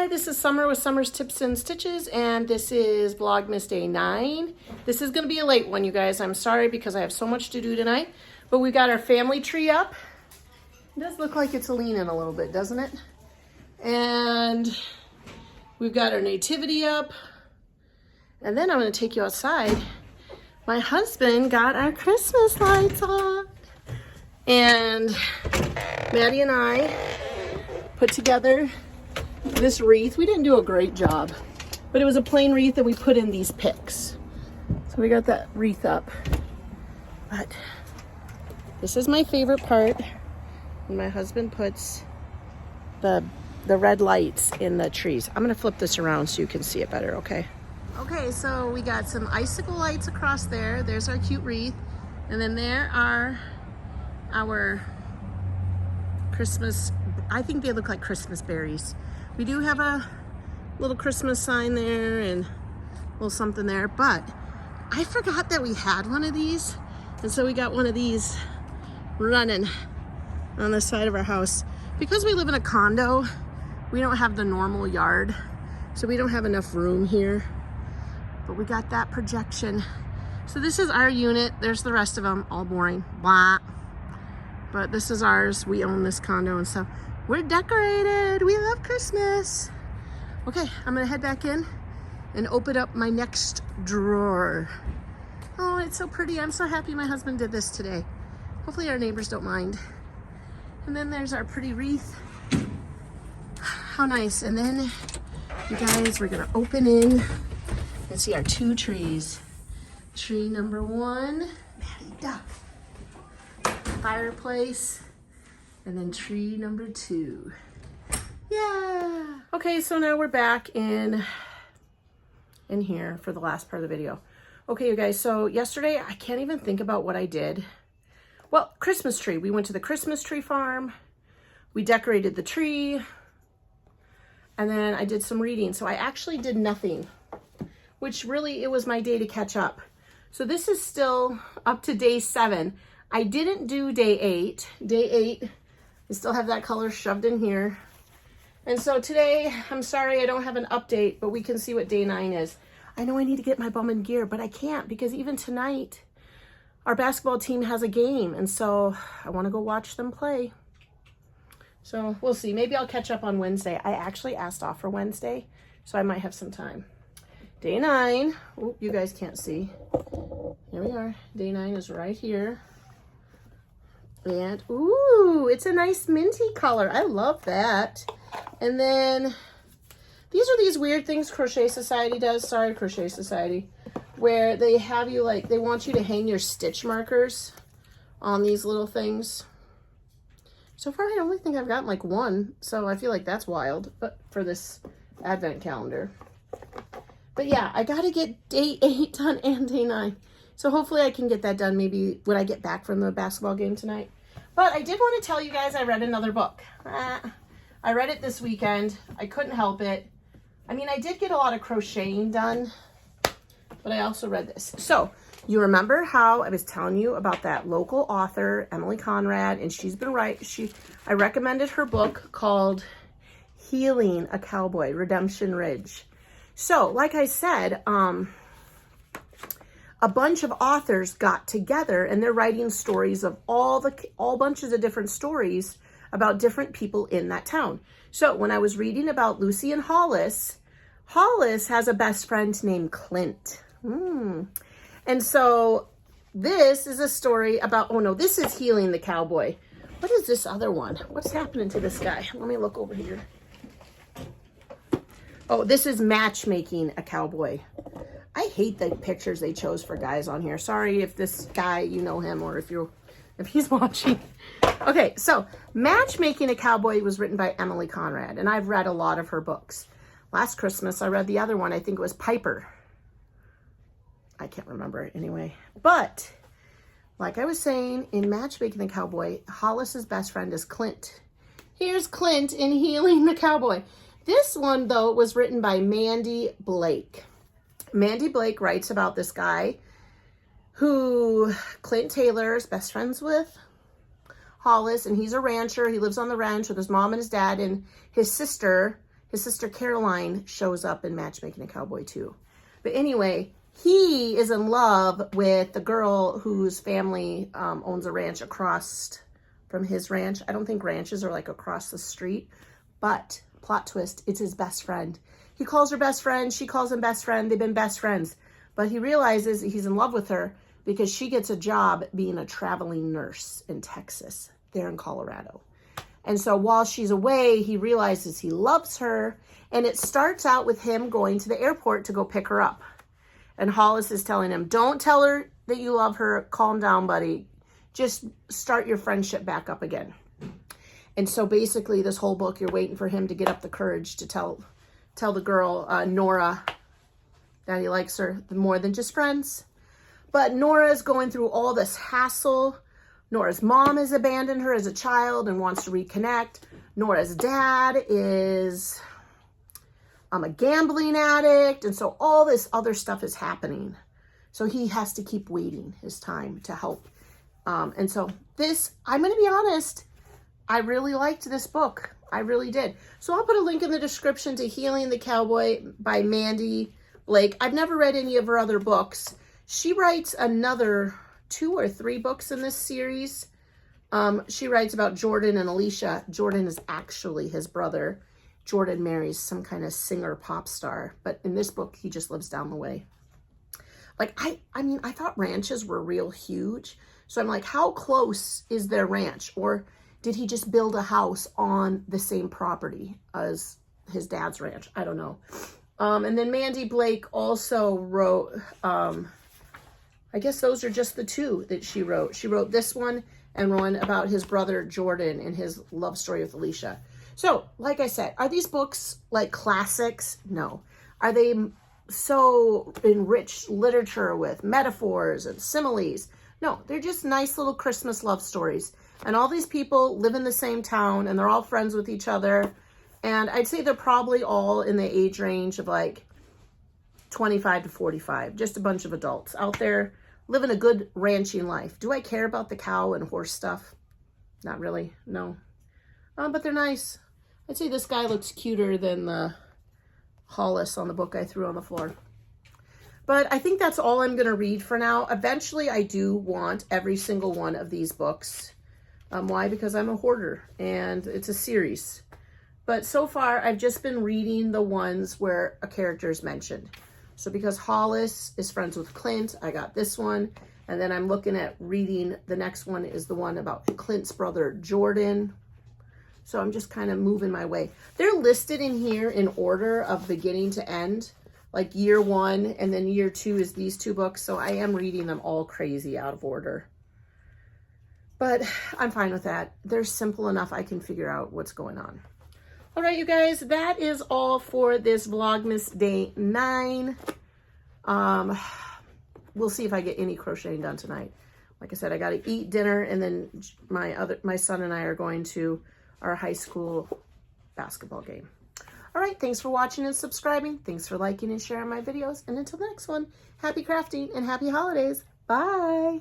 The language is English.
Hi, this is Summer with Summer's Tips and Stitches, and this is Vlogmas Day 9. This is going to be a late one, you guys. I'm sorry because I have so much to do tonight, but we got our family tree up. It does look like it's leaning a little bit, doesn't it? And we've got our nativity up, and then I'm going to take you outside. My husband got our Christmas lights on, and Maddie and I put together this wreath. We didn't do a great job, but it was a plain wreath that we put in these picks. So we got that wreath up. But this is my favorite part, when my husband puts the red lights in the trees. I'm gonna flip this around so you can see it better, okay? Okay, so we got some icicle lights across there. There's our cute wreath. And then there are our Christmas, I think they look like Christmas berries. We do have a little Christmas sign there and a little something there, but I forgot that we had one of these. And so we got one of these running on the side of our house. Because we live in a condo, we don't have the normal yard, so we don't have enough room here. But we got that projection. So this is our unit. There's the rest of them, all boring. Blah. But this is ours. We own this condo and stuff. We're decorated. We love Christmas. Okay, I'm gonna head back in and open up my next drawer. Oh, it's so pretty. I'm so happy my husband did this today. Hopefully our neighbors don't mind. And then there's our pretty wreath. How nice. And then, you guys, we're gonna open in and see our two trees. Tree number 1, Maddie Duck. Fireplace. And then tree number 2. Yeah. Okay, so now we're back in here for the last part of the video. Okay, you guys, so yesterday, I can't even think about what I did. Well, Christmas tree. We went to the Christmas tree farm. We decorated the tree. And then I did some reading. So I actually did nothing, which really, it was my day to catch up. So this is still up to day 7. I didn't do day 8. Day 8, I still have that color shoved in here. And so today, I'm sorry I don't have an update, but we can see what day 9 is. I know I need to get my bum in gear, but I can't because even tonight, our basketball team has a game. And so I want to go watch them play. So we'll see. Maybe I'll catch up on Wednesday. I actually asked off for Wednesday, so I might have some time. Day 9. Oh, you guys can't see. Here we are. Day 9 is right here. And, ooh, it's a nice minty color. I love that. And then, these are these weird things Crochet Society does. Sorry, Crochet Society. Where they have you, like, they want you to hang your stitch markers on these little things. So far, I only think I've gotten, like, 1. So I feel like that's wild. But for this advent calendar. But yeah, I got to get day 8 done and day 9. So hopefully I can get that done maybe when I get back from the basketball game tonight. But I did want to tell you guys I read another book. I read it this weekend. I couldn't help it. I mean, I did get a lot of crocheting done, but I also read this. So you remember how I was telling you about that local author, Emily Conrad, and she's been I recommended her book called Healing a Cowboy, Redemption Ridge. So like I said, a bunch of authors got together and they're writing stories of all bunches of different stories about different people in that town. So when I was reading about Lucy and Hollis, Hollis has a best friend named Clint. And so this is a story about, oh no, this is Healing the Cowboy. What is this other one? What's happening to this guy? Let me look over here. Oh, this is Matchmaking a Cowboy. I hate the pictures they chose for guys on here. Sorry if this guy, you know him, or if he's watching. Okay, so Matchmaking a Cowboy was written by Emily Conrad, and I've read a lot of her books. Last Christmas, I read the other one. I think it was Piper. I can't remember it anyway. But, like I was saying, in Matchmaking the Cowboy, Hollis's best friend is Clint. Here's Clint in Healing the Cowboy. This one, though, was written by Mandi Blake. Mandi Blake writes about this guy who Clint Taylor is best friends with Hollis, and he's a rancher. He lives on the ranch with his mom and his dad and his sister his sister Caroline shows up in Matchmaking a Cowboy too. But anyway, he is in love with the girl whose family owns a ranch across from his ranch. I don't think ranches are like across the street, but plot twist, it's his best friend. He calls her best friend. She calls him best friend. They've been best friends. But he realizes he's in love with her because she gets a job being a traveling nurse in Texas, there in Colorado. And so while she's away, he realizes he loves her. And it starts out with him going to the airport to go pick her up. And Hollis is telling him, don't tell her that you love her. Calm down, buddy. Just start your friendship back up again. And so basically this whole book, you're waiting for him to get up the courage to tell the girl, Nora, that he likes her more than just friends. But Nora is going through all this hassle. Nora's mom has abandoned her as a child and wants to reconnect. Nora's dad is a gambling addict. And so all this other stuff is happening. So he has to keep waiting his time to help. And so this, I'm going to be honest, I really liked this book. I really did. So I'll put a link in the description to Healing the Cowboy by Mandi Blake. I've never read any of her other books. She writes another 2 or 3 books in this series. She writes about Jordan and Alicia. Jordan is actually his brother. Jordan marries some kind of singer pop star. But in this book, he just lives down the way. Like, I mean, I thought ranches were real huge. So I'm like, how close is their ranch? Or did he just build a house on the same property as his dad's ranch? I don't know. And then Mandi Blake also wrote, I guess those are just the 2 that she wrote. She wrote this one and one about his brother Jordan and his love story with Alicia. So, like I said, are these books like classics? No. Are they so enriched literature with metaphors and similes? No, they're just nice little Christmas love stories. And all these people live in the same town and they're all friends with each other. And I'd say they're probably all in the age range of like 25 to 45. Just a bunch of adults out there living a good ranching life. Do I care about the cow and horse stuff? Not really, no. But they're nice. I'd say this guy looks cuter than the Hollis on the book I threw on the floor. But I think that's all I'm going to read for now. Eventually, I do want every single one of these books. Why? Because I'm a hoarder and it's a series. But so far, I've just been reading the ones where a character is mentioned. So because Hollis is friends with Clint, I got this one. And then I'm looking at reading, the next one is the one about Clint's brother, Jordan. So I'm just kind of moving my way. They're listed in here in order of beginning to end. Like year 1 and then year 2 is these 2 books. So I am reading them all crazy out of order. But I'm fine with that. They're simple enough I can figure out what's going on. All right, you guys, that is all for this Vlogmas Day 9. We'll see if I get any crocheting done tonight. Like I said, I got to eat dinner, and then my son and I are going to our high school basketball game. All right, thanks for watching and subscribing. Thanks for liking and sharing my videos. And until the next one, happy crafting and happy holidays. Bye.